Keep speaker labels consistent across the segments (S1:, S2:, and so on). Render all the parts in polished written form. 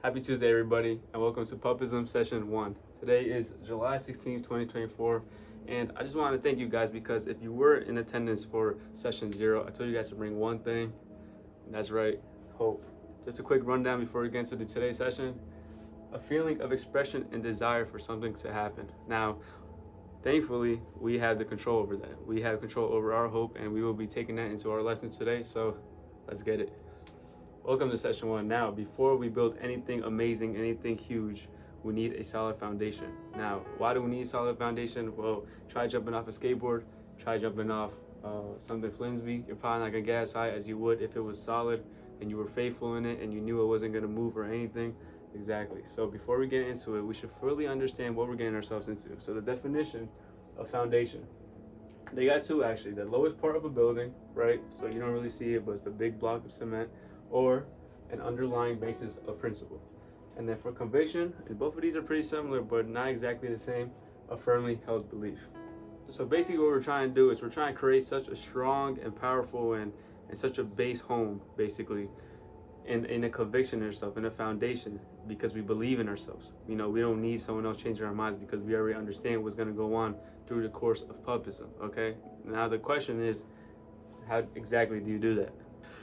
S1: Happy Tuesday, everybody, and welcome to Pupism Session 1. Today is July 16th, 2024, and I just want to thank you guys because if you were in attendance for Session 0, I told you guys to bring one thing, and that's right, hope. Just a quick rundown before we get into today's session. A feeling of expression and desire for something to happen. Now, thankfully, we have the control over that. We have control over our hope, and we will be taking that into our lessons today, so let's get it. Welcome to Session 1. Now, before we build anything amazing, anything huge, we need a solid foundation. Now, why do we need a solid foundation? Well, try jumping off a skateboard, try jumping off something flimsy. You're probably not gonna get as high as you would if it was solid and you were faithful in it and you knew it wasn't gonna move or anything. Exactly. So before we get into it, we should fully understand what we're getting ourselves into. So the definition of foundation. They got two actually. The lowest part of a building, right? So you don't really see it, but it's the big block of cement, or an underlying basis of principle. And then for conviction, and both of these are pretty similar, but not exactly the same, a firmly held belief. So basically what we're trying to do is we're trying to create such a strong and powerful and such a base home, basically, in a conviction in ourselves, in a foundation, because we believe in ourselves. You know, we don't need someone else changing our minds because we already understand what's gonna go on through the course of pupism, okay? Now the question is, how exactly do you do that?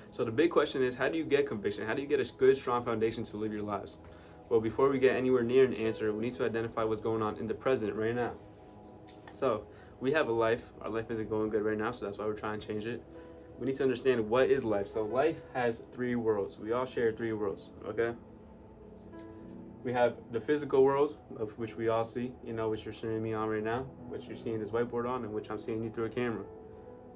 S1: So the big question is, how do you get conviction? How do you get a good, strong foundation to live your lives? Well, before we get anywhere near an answer, we need to identify what's going on in the present right now. So we have a life. Our life isn't going good right now, so that's why we're trying to change it. We need to understand what is life. So life has three worlds. We all share three worlds, okay? We have the physical world, of which we all see, you know, which you're seeing me on right now, which you're seeing this whiteboard on, and which I'm seeing you through a camera.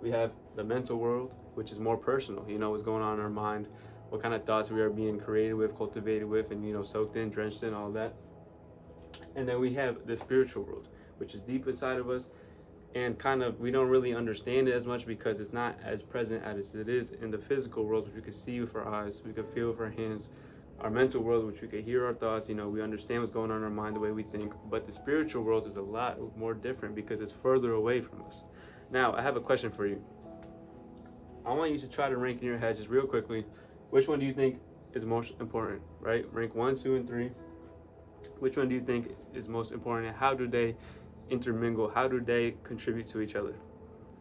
S1: We have the mental world, which is more personal, you know, what's going on in our mind, what kind of thoughts we are being created with, cultivated with, and, you know, soaked in, drenched in, all that. And then we have the spiritual world, which is deep inside of us, and kind of, we don't really understand it as much because it's not as present as it is in the physical world, which we can see with our eyes, we can feel with our hands. Our mental world, which we can hear our thoughts, you know, we understand what's going on in our mind, the way we think. But the spiritual world is a lot more different because it's further away from us. Now, I have a question for you. I want you to try to rank in your head just real quickly. Which one do you think is most important, right? Rank 1, 2, and 3. Which one do you think is most important? How do they intermingle? How do they contribute to each other?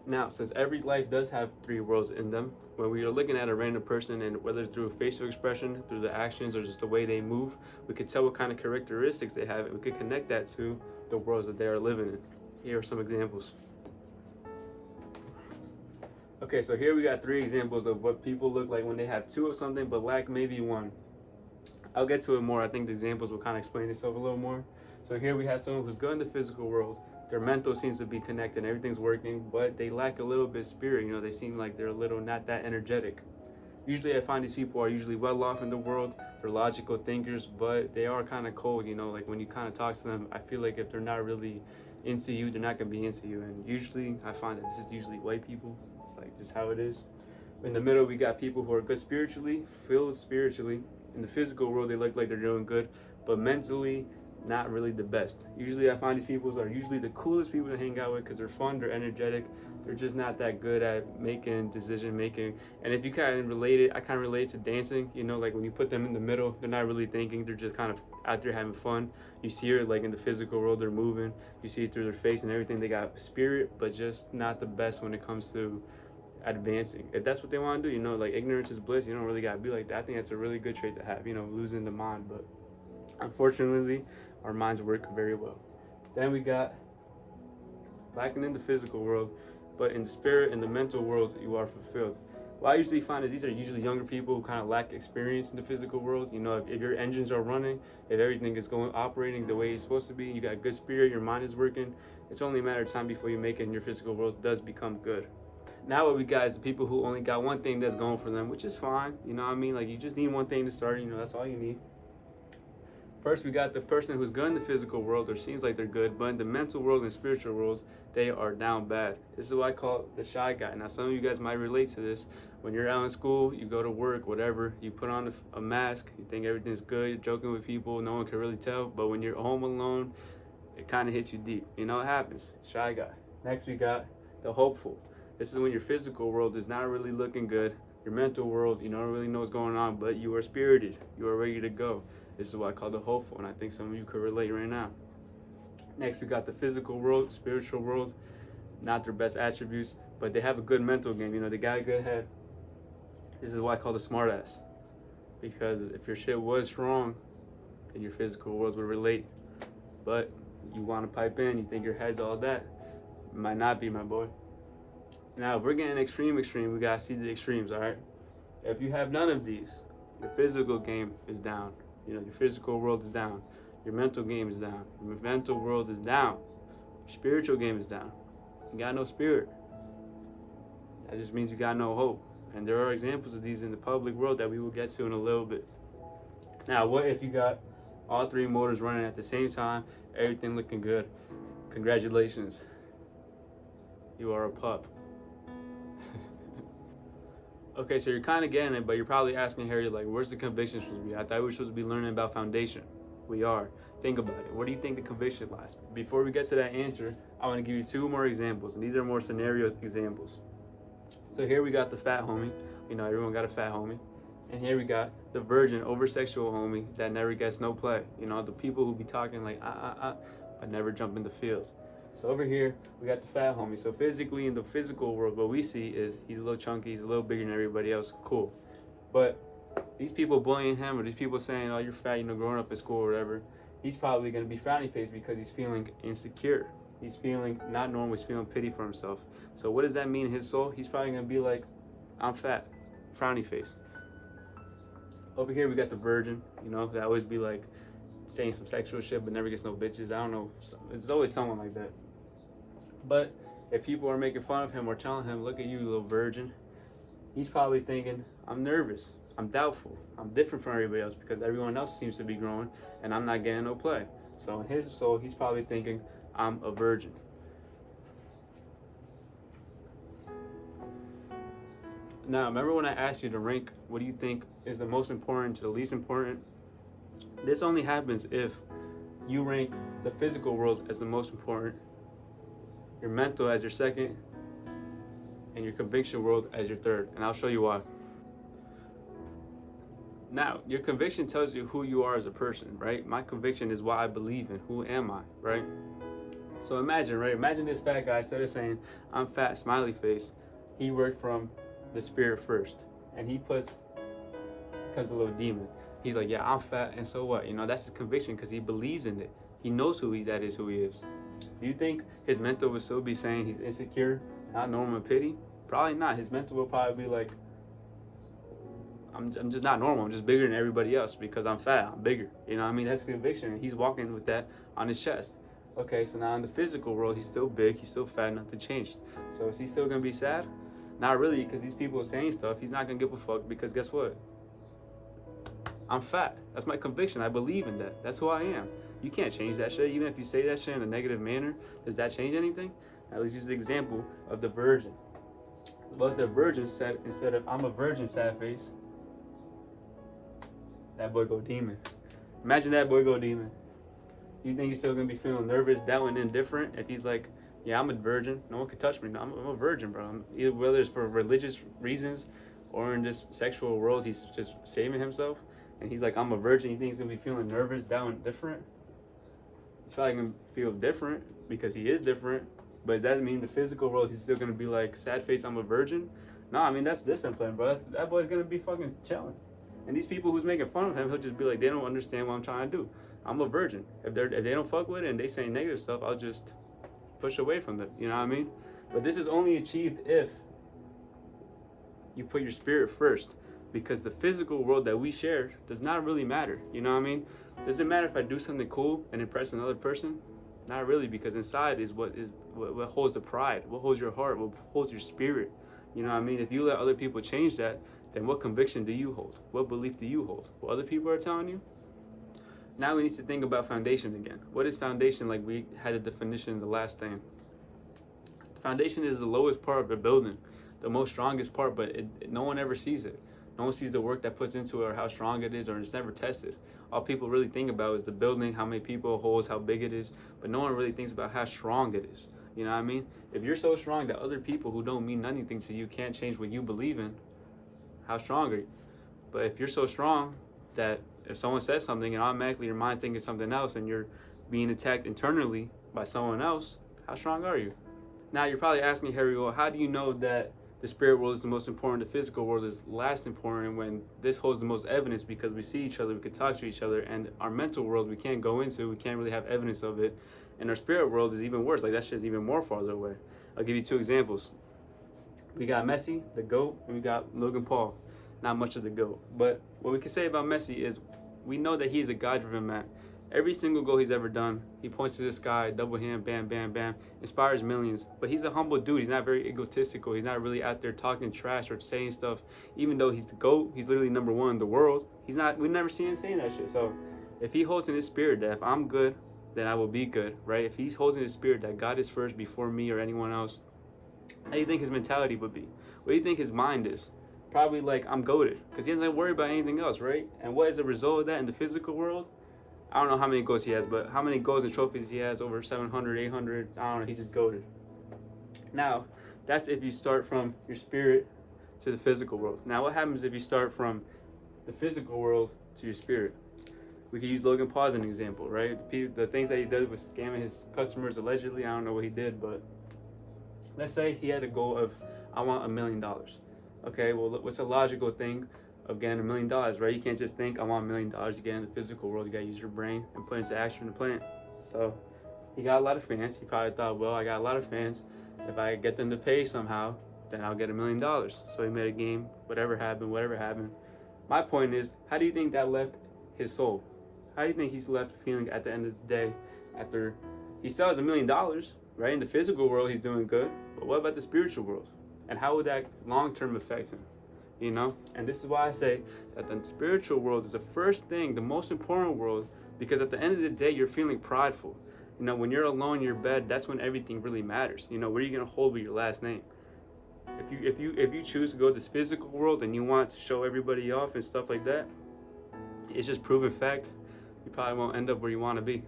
S1: Now, since every life does have three worlds in them, when we are looking at a random person, and whether through facial expression, through the actions, or just the way they move, we could tell what kind of characteristics they have, and we could connect that to the worlds that they are living in. Here are some examples. Okay, so here we got three examples of what people look like when they have two of something but lack maybe one. I'll get to it more. I think the examples will kind of explain itself a little more. So here we have someone who's good in the physical world. Their mental seems to be connected, everything's working, but they lack a little bit of spirit. You know, they seem like they're a little not that energetic. Usually I find these people are usually well off in the world. They're logical thinkers, but they are kind of cold, you know, like when you kind of talk to them, I feel like if they're not really into you, they're not going to be into you. And usually I find that this is usually white people. It's like just how it is. In the middle, we got people who are good spiritually, filled spiritually. In the physical world, they look like they're doing good, but mentally, not really the best. Usually I find these people are usually the coolest people to hang out with because they're fun, they're energetic, they're just not that good at making decision making. And if you kind of relate it, I kind of relate to dancing, you know, like when you put them in the middle, they're not really thinking, they're just kind of out there having fun. You see it like in the physical world, they're moving, you see it through their face and everything. They got spirit, but just not the best when it comes to advancing. If that's what they want to do, you know, like ignorance is bliss, you don't really got to be like that. I think that's a really good trait to have, you know, losing the mind. But unfortunately, our minds work very well. Then we got lacking in the physical world, but in the spirit and the mental world, you are fulfilled. What I usually find is these are usually younger people who kind of lack experience in the physical world. You know, if your engines are running, if everything is operating the way it's supposed to be, you got good spirit, your mind is working, it's only a matter of time before you make it and your physical world does become good. Now what we got is the people who only got one thing that's going for them, which is fine. You know what I mean? Like you just need one thing to start, you know, that's all you need. First, we got the person who's good in the physical world, or seems like they're good, but in the mental world and spiritual world, they are down bad. This is what I call the shy guy. Now, some of you guys might relate to this. When you're out in school, you go to work, whatever, you put on a mask, you think everything's good, you're joking with people, no one can really tell, but when you're home alone, it kind of hits you deep. You know what happens? Shy guy. Next, we got the hopeful. This is when your physical world is not really looking good. Your mental world, you don't really know what's going on, but you are spirited. You are ready to go. This is what I call the hopeful, and I think some of you could relate right now. Next, we got the physical world, spiritual world. Not their best attributes, but they have a good mental game. They got a good head. This is what I call the smart ass. Because if your shit was strong, then your physical world would relate. But you want to pipe in, you think your head's all that. It might not be, my boy. Now, if we're getting extreme, we gotta see the extremes, all right? If you have none of these, your physical game is down. Your physical world is down. Your mental game is down. Your mental world is down. Your spiritual game is down. You got no spirit. That just means you got no hope. And there are examples of these in the public world that we will get to in a little bit. Now, what if you got all three motors running at the same time, everything looking good? Congratulations. You are a pup. Okay, so you're kind of getting it, but you're probably asking Harry, like, where's the conviction supposed to be? I thought we were supposed to be learning about foundation. We are. Think about it. Where do you think the conviction lies? Before we get to that answer, I want to give you two more examples, and these are more scenario examples. So here we got the fat homie. Everyone got a fat homie. And here we got the virgin, over-sexual homie that never gets no play. The people who be talking like, but never jump in the field. So over here, we got the fat homie. So physically, in the physical world, what we see is he's a little chunky, he's a little bigger than everybody else. Cool. But these people bullying him, or these people saying, oh, you're fat, growing up in school or whatever, he's probably going to be frowny faced because he's feeling insecure. He's feeling not normal, he's feeling pity for himself. So what does that mean in his soul? He's probably going to be like, I'm fat, frowny face. Over here, we got the virgin, that always be like saying some sexual shit but never gets no bitches. I don't know. It's always someone like that. But if people are making fun of him or telling him, look at you, little virgin, he's probably thinking, I'm nervous, I'm doubtful, I'm different from everybody else because everyone else seems to be growing and I'm not getting no play. So in his soul, he's probably thinking, I'm a virgin. Now, remember when I asked you to rank what do you think is the most important to the least important? This only happens if you rank the physical world as the most important, your mental as your second, and your conviction world as your third. And I'll show you why. Now, your conviction tells you who you are as a person, right? My conviction is what I believe in. Who am I, right? So imagine, right? Imagine this fat guy, instead of saying, I'm fat, smiley face, he worked from the spirit first. And he becomes a little demon. He's like, yeah, I'm fat, and so what? That's his conviction because he believes in it. He knows who he is. Do you think his mental would still be saying he's insecure, not normal and pity? Probably not. His mental will probably be like, I'm just not normal. I'm just bigger than everybody else because I'm fat. I'm bigger. That's conviction. And he's walking with that on his chest. Okay, so now in the physical world, he's still big. He's still fat. Nothing changed. So is he still going to be sad? Not really, because these people are saying stuff. He's not going to give a fuck because guess what? I'm fat. That's my conviction. I believe in that. That's who I am. You can't change that shit. Even if you say that shit in a negative manner, does that change anything? Now let's use the example of the virgin. What the virgin said, instead of I'm a virgin, sad face, that boy go demon. Imagine that boy go demon. You think he's still gonna be feeling nervous, doubting, indifferent if he's like, yeah, I'm a virgin. No one can touch me. No, I'm a virgin, bro. Either whether it's for religious reasons or in this sexual world, he's just saving himself. And he's like, I'm a virgin. You think he's gonna be feeling nervous, down, different? He's probably gonna feel different because he is different. But does that mean the physical world he's still gonna be like, sad face, I'm a virgin? No, that's discipline, bro. That boy's gonna be fucking chilling. And these people who's making fun of him, he'll just be like, they don't understand what I'm trying to do. I'm a virgin. If they don't fuck with it and they say negative stuff, I'll just push away from them. You know what I mean? But this is only achieved if you put your spirit first. Because the physical world that we share does not really matter. You know what I mean? Does it matter if I do something cool and impress another person? Not really, because inside is what holds the pride, what holds your heart, what holds your spirit. You know what I mean? If you let other people change that, then what conviction do you hold? What belief do you hold? What other people are telling you? Now we need to think about foundation again. What is foundation? Like we had a definition in the last thing. Foundation is the lowest part of the building, the most strongest part, but no one ever sees it. No one sees the work that puts into it or how strong it is, or it's never tested. All people really think about is the building, how many people it holds, how big it is, but no one really thinks about how strong it is. You know what I mean? If you're so strong that other people who don't mean anything to you can't change what you believe in, how strong are you? But if you're so strong that if someone says something and automatically your mind's thinking something else and you're being attacked internally by someone else, how strong are you? Now you're probably asking, Harry, well, how do you know that the spirit world is the most important, the physical world is last important, when this holds the most evidence? Because we see each other, we can talk to each other, and our mental world we can't go into, we can't really have evidence of it, and our spirit world is even worse. Like, that shit's even more farther away. I'll give you two examples. We got Messi, the GOAT, and we got Logan Paul. Not much of the GOAT, but what we can say about Messi is we know that he's a God-driven man. Every single goal he's ever done, he points to the sky, double hand, bam, bam, bam, inspires millions. But he's a humble dude. He's not very egotistical. He's not really out there talking trash or saying stuff. Even though he's the GOAT, he's literally number one in the world. We never see him saying that shit. So if he holds in his spirit that if I'm good, then I will be good, right? If he holds in his spirit that God is first before me or anyone else, how do you think his mentality would be? What do you think his mind is? Probably like, I'm goated, because he doesn't worry about anything else, right? And what is the result of that in the physical world? I don't know how many goals he has, but how many goals and trophies he has, over 700, 800, I don't know, he's just goated. Now, that's if you start from your spirit to the physical world. Now, what happens if you start from the physical world to your spirit? We could use Logan Paul as an example, right? The things that he did with scamming his customers allegedly, I don't know what he did, but let's say he had a goal of, I want $1 million. Okay, well, what's a logical thing of getting $1 million, right? You can't just think, I want $1 million to get in the physical world. You gotta use your brain and put into action to plan. So he got a lot of fans. He probably thought, well, I got a lot of fans. If I get them to pay somehow, then I'll get $1 million. So he made a game, whatever happened. My point is, how do you think that left his soul? How do you think he's left feeling at the end of the day after he still has $1 million, right? In the physical world, he's doing good. But what about the spiritual world? And how would that long-term affect him? You know? And this is why I say that the spiritual world is the first thing, the most important world, because at the end of the day, you're feeling prideful. You know, when you're alone in your bed, that's when everything really matters. You know, where are you gonna hold with your last name? If you choose to go to this physical world and you want to show everybody off and stuff like that, it's just proven fact. You probably won't end up where you want to be.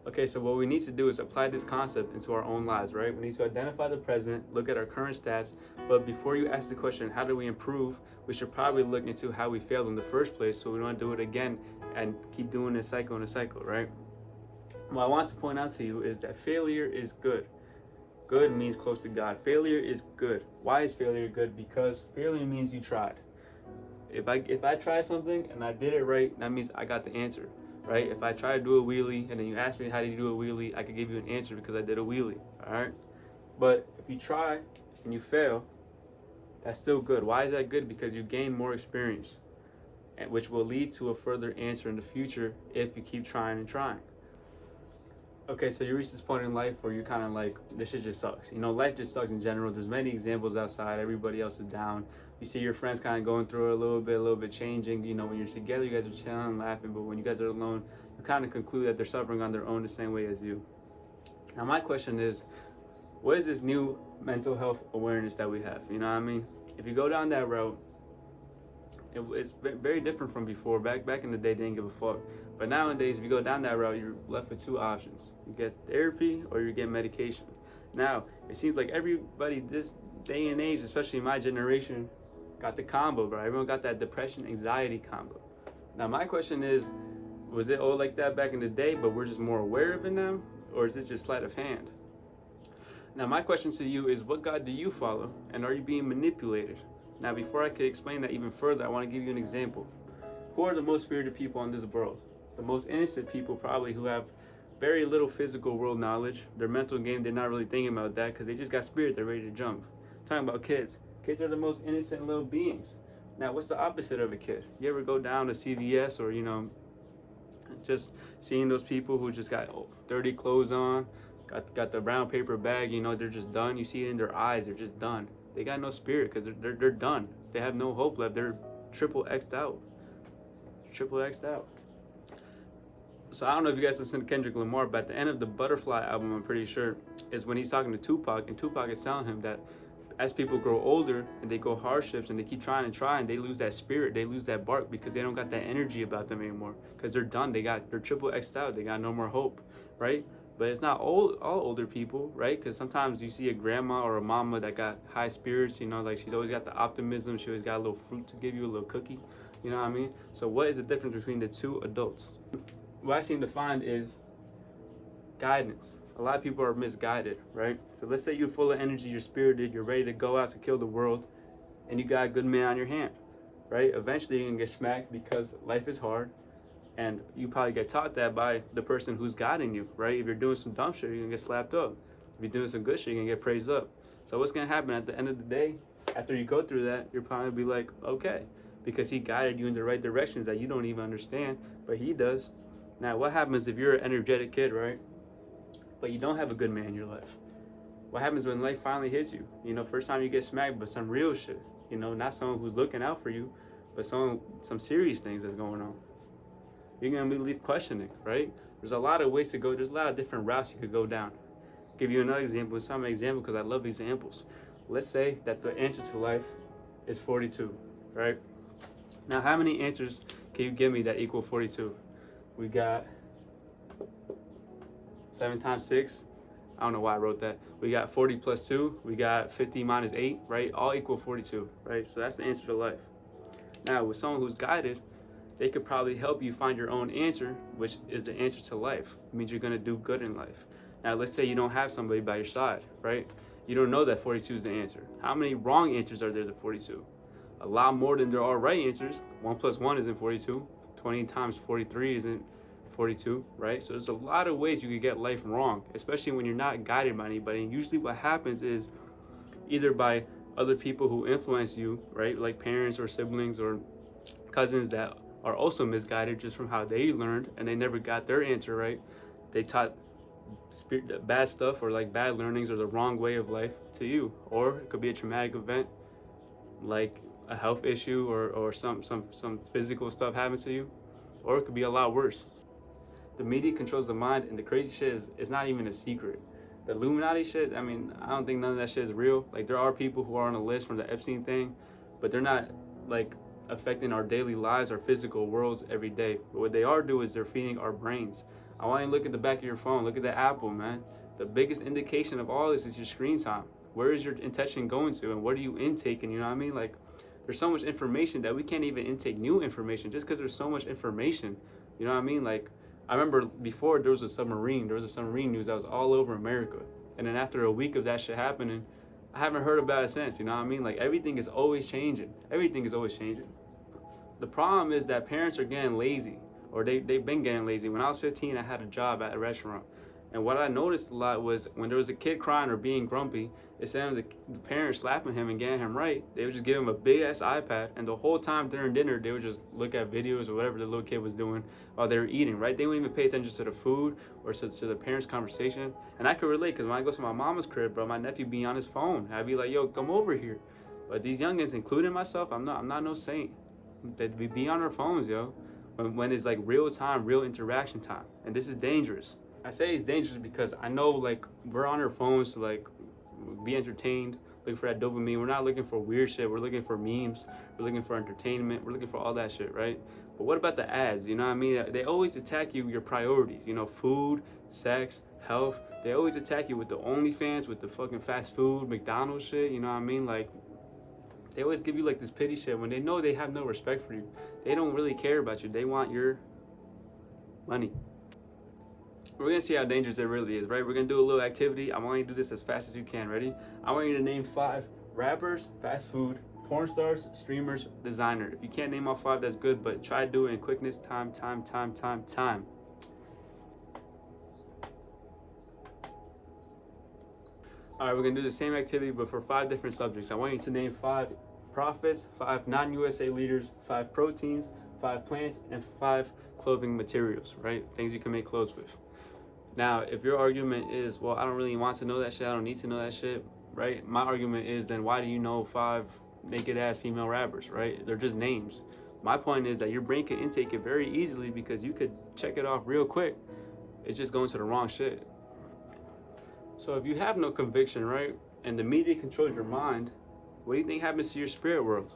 S1: Okay, so what we need to do is apply this concept into our own lives, right? We need to identify the present, look at our current stats, but before you ask the question, how do we improve, we should probably look into how we failed in the first place so we don't do it again and keep doing this cycle and a cycle, right? What I want to point out to you is that failure is good. Good means close to God. Failure is good. Why is failure good? Because failure means you tried. If I try something and I did it right, that means I got the answer. Right? If I try to do a wheelie and then you ask me how do you do a wheelie, I could give you an answer because I did a wheelie. All right. But if you try and you fail, that's still good. Why is that good? Because you gain more experience, and which will lead to a further answer in the future if you keep trying and trying. Okay, so you reach this point in life where you're kind of like, this shit just sucks. You know, life just sucks in general. There's many examples outside. Everybody else is down. You see your friends kind of going through it a little bit changing. You know, when you're together, you guys are chilling, laughing. But when you guys are alone, you kind of conclude that they're suffering on their own the same way as you. Now, my question is, what is this new mental health awareness that we have? You know what I mean? If you go down that route, it's very different from before. Back in the day, they didn't give a fuck. But nowadays, if you go down that route, you're left with two options. You get therapy or you get medication. Now, it seems like everybody this day and age, especially my generation, got the combo, bro. Everyone got that depression, anxiety combo. Now, my question is, was it all like that back in the day, but we're just more aware of it now? Or is this just sleight of hand? Now, my question to you is, what God do you follow? And are you being manipulated? Now, before I could explain that even further, I want to give you an example. Who are the most spirited people in this world? The most innocent people, probably, who have very little physical world knowledge. Their mental game, they're not really thinking about that because they just got spirit, they're ready to jump. I'm talking about kids. Kids are the most innocent little beings. Now, what's the opposite of a kid? You ever go down to CVS or, you know, just seeing those people who just got dirty clothes on, got the brown paper bag, you know, they're just done. You see it in their eyes, they're just done. They got no spirit because they're done. They have no hope left. They're triple X'd out. Triple X'd out. So I don't know if you guys listen to Kendrick Lamar, but at the end of the Butterfly album, I'm pretty sure, is when he's talking to Tupac, and Tupac is telling him that as people grow older and they go hardships and they keep trying and trying, they lose that spirit, they lose that bark because they don't got that energy about them anymore because they're done. They're triple X'd out. They got no more hope, right? But it's not all older people, right? Because sometimes you see a grandma or a mama that got high spirits, you know, like she's always got the optimism. She always got a little fruit to give you, a little cookie. You know what I mean? So what is the difference between the two adults? What I seem to find is guidance. A lot of people are misguided, right? So let's say you're full of energy, you're spirited, you're ready to go out to kill the world, and you got a good man on your hand, right? Eventually you're gonna get smacked because life is hard, and you probably get taught that by the person who's guiding you, right? If you're doing some dumb shit, you're gonna get slapped up. If you're doing some good shit, you're gonna get praised up. So what's gonna happen at the end of the day, after you go through that, you're probably be like, okay, because he guided you in the right directions that you don't even understand, but he does. Now, what happens if you're an energetic kid, right? But you don't have a good man in your life? What happens when life finally hits you? You know, first time you get smacked, but some real shit. You know, not someone who's looking out for you, but some serious things that's going on. You're gonna be leave questioning, right? There's a lot of ways to go. There's a lot of different routes you could go down. Give you another example. It's not an example because I love examples. Let's say that the answer to life is 42, right? Now, how many answers can you give me that equal 42? We got 7 times 6. I don't know why I wrote that. We got 40 plus 2. We got 50 minus 8, right? All equal 42, right? So that's the answer to life. Now, with someone who's guided, they could probably help you find your own answer, which is the answer to life. It means you're gonna do good in life. Now, let's say you don't have somebody by your side, right? You don't know that 42 is the answer. How many wrong answers are there to 42? A lot more than there are right answers. 1 plus 1 isn't 42. 20 times 43 isn't 42, right? So there's a lot of ways you could get life wrong, especially when you're not guided by anybody. And usually what happens is either by other people who influence you, right? Like parents or siblings or cousins that are also misguided just from how they learned and they never got their answer right. They taught bad stuff or like bad learnings or the wrong way of life to you. Or it could be a traumatic event like a health issue or some physical stuff happened to you. Or it could be a lot worse. The media controls the mind, and the crazy shit is it's not even a secret. The Illuminati shit, I mean, I don't think none of that shit is real. Like, there are people who are on a list from the Epstein thing, but they're not like affecting our daily lives, our physical worlds every day. But what they are doing is they're feeding our brains. I want you to look at the back of your phone. Look at the Apple, man. The biggest indication of all this is your screen time. Where is your attention going to, and what are you intaking? You know what I mean? Like, there's so much information that we can't even intake new information just because there's so much information. You know what I mean? Like, I remember before there was a submarine news that was all over America. And then after a week of that shit happening, I haven't heard about it since, you know what I mean? Like, everything is always changing. Everything is always changing. The problem is that parents are getting lazy, or they've been getting lazy. When I was 15, I had a job at a restaurant. And what I noticed a lot was when there was a kid crying or being grumpy, instead of the parents slapping him and getting him right, they would just give him a big ass iPad, and the whole time during dinner, they would just look at videos or whatever the little kid was doing while they were eating, right? They wouldn't even pay attention to the food or to the parents' conversation. And I could relate, because when I go to my mama's crib, bro, my nephew be on his phone. I'd be like, yo, come over here. But these youngins, including myself, I'm not no saint. They be on their phones, yo, when it's like real time, real interaction time. And this is dangerous. I say it's dangerous because I know, like, we're on our phones to like be entertained, looking for that dopamine. We're not looking for weird shit. We're looking for memes. We're looking for entertainment. We're looking for all that shit, right? But what about the ads? You know what I mean? They always attack you with your priorities. You know, food, sex, health. They always attack you with the OnlyFans, with the fucking fast food, McDonald's shit. You know what I mean? Like, they always give you like this pity shit when they know they have no respect for you. They don't really care about you. They want your money. We're gonna see how dangerous it really is, right? We're gonna do a little activity. I want you to do this as fast as you can. Ready? I want you to name 5 rappers, fast food, porn stars, streamers, designer. If you can't name all 5, that's good, but try to do it in quickness. Time. All right, we're gonna do the same activity, but for 5 different subjects. I want you to name 5 prophets, 5 non-USA leaders, 5 proteins, 5 plants, and 5 clothing materials, right? Things you can make clothes with. Now, if your argument is, well, I don't really want to know that shit, I don't need to know that shit, right? My argument is, then why do you know 5 naked-ass female rappers, right? They're just names. My point is that your brain can intake it very easily because you could check it off real quick. It's just going to the wrong shit. So if you have no conviction, right, and the media controls your mind, what do you think happens to your spirit world?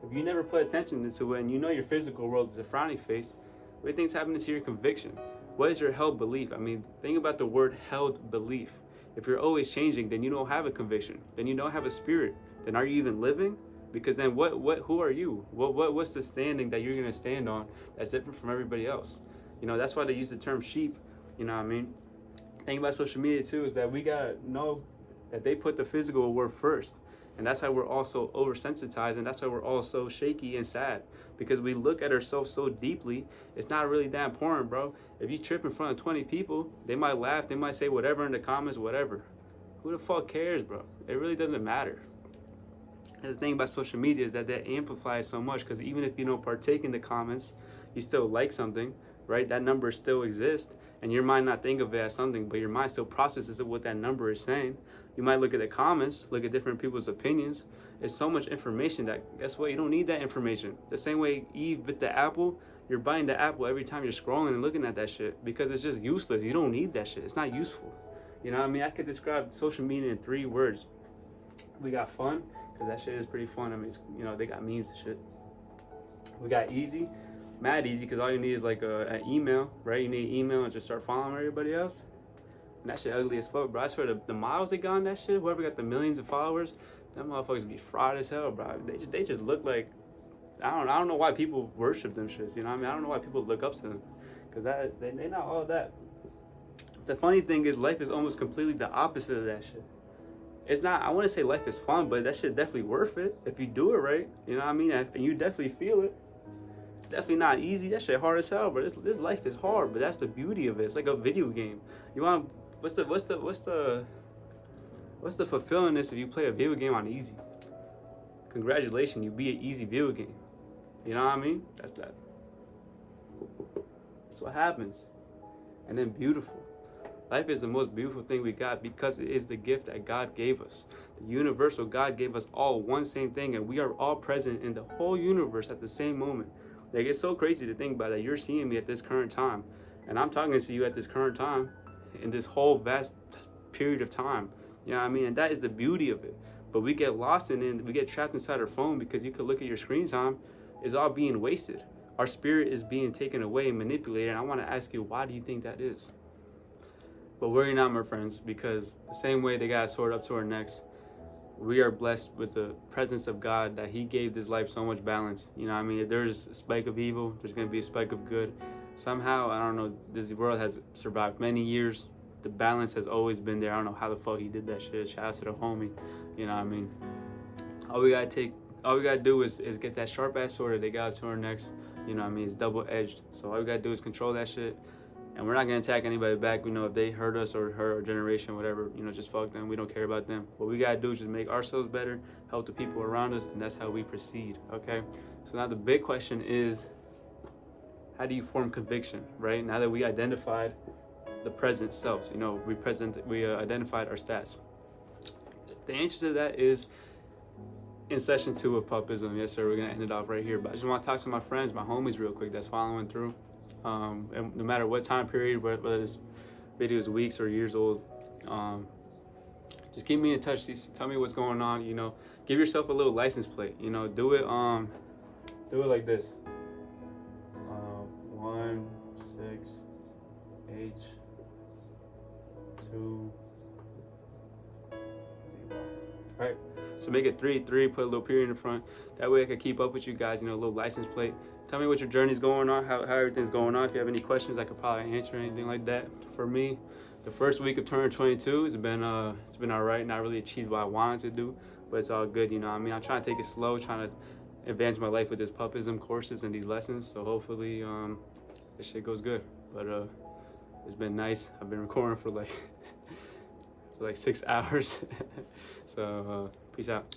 S1: If you never put attention to it and you know your physical world is a frowny face, what do you think's happening to your conviction? What is your held belief? I mean, think about the word held belief. If you're always changing, then you don't have a conviction. Then you don't have a spirit. Then are you even living? Because then who are you? What's the standing that you're gonna stand on that's different from everybody else? You know, that's why they use the term sheep. You know what I mean? The thing about social media too is that we gotta know that they put the physical worth first. And that's how we're all so oversensitized, and that's why we're all so shaky and sad. Because we look at ourselves so deeply, it's not really that important, bro. If you trip in front of 20 people, they might laugh, they might say whatever in the comments, whatever. Who the fuck cares, bro? It really doesn't matter. And the thing about social media is that they amplify it so much, because even if you don't partake in the comments, you still like something, right? That number still exists, and your mind not think of it as something, but your mind still processes what that number is saying. You might look at the comments, look at different people's opinions. It's so much information that, guess what? You don't need that information. The same way Eve bit the apple, you're biting the apple every time you're scrolling and looking at that shit, because it's just useless. You don't need that shit. It's not useful. You know what I mean? I could describe social media in 3 words. We got fun, because that shit is pretty fun. I mean, you know, they got memes and shit. We got easy, mad easy, because all you need is like an email, right? You need an email and just start following everybody else. And that shit ugly as fuck, bro. I swear the miles they got on that shit, whoever got the millions of followers, them motherfuckers be fraud as hell, bro. They just look like, I don't know why people worship them shits, you know what I mean? I don't know why people look up to them, because they not all that. The funny thing is, life is almost completely the opposite of that shit. It's not, I want to say life is fun, but that shit definitely worth it if you do it right, you know what I mean? And you definitely feel it. Definitely not easy. That shit hard as hell, bro. This life is hard, but that's the beauty of it. It's like a video game. You want, what's the fulfillingness if you play a video game on easy? Congratulations, you beat an easy video game. You know what I mean? That's what happens. And then beautiful. Life is the most beautiful thing we got, because it is the gift that God gave us. The universal God gave us all one same thing, and we are all present in the whole universe at the same moment. Like, it's so crazy to think about that you're seeing me at this current time, and I'm talking to you at this current time in this whole vast period of time. You know what I mean? And that is the beauty of it. But we get lost in it, we get trapped inside our phone, because you could look at your screen time, it's all being wasted. Our spirit is being taken away and manipulated, and I want to ask you, why do you think that is? But worry not, my friends, because the same way they got a sword up to our necks, we are blessed with the presence of God, that He gave this life so much balance. You know what I mean? If there's a spike of evil, there's going to be a spike of good. Somehow, I don't know, this world has survived many years. The balance has always been there. I don't know how the fuck He did that shit. Shout out to the homie. You know what I mean? All we gotta do is get that sharp ass sword that they got up to our necks. You know what I mean? It's double edged. So all we gotta do is control that shit. And we're not going to attack anybody back. You know, if they hurt us or hurt our generation, whatever, you know, just fuck them. We don't care about them. What we got to do is just make ourselves better, help the people around us, and that's how we proceed, okay? So now the big question is, how do you form conviction, right? Now that we identified the present selves, you know, we identified our stats. The answer to that is in session 2 of Pupism. Yes, sir, we're going to end it off right here. But I just want to talk to my friends, my homies real quick that's following through. And no matter what time period, whether this video is weeks or years old, just keep me in touch. Tell me what's going on. You know, give yourself a little license plate. You know, do it like this. 1 6 H 2 0. All right. So make it 3 3. Put a little period in front. That way I can keep up with you guys. You know, a little license plate. Tell me what your journey's going on, how everything's going on. If you have any questions, I could probably answer anything like that. For me, the first week of turn 22, it's been all right. Not really achieved what I wanted to do, but it's all good. You know what I mean? I'm trying to take it slow, trying to advance my life with this pupism courses and these lessons. So hopefully, this shit goes good. But it's been nice. I've been recording for like 6 hours. So peace out.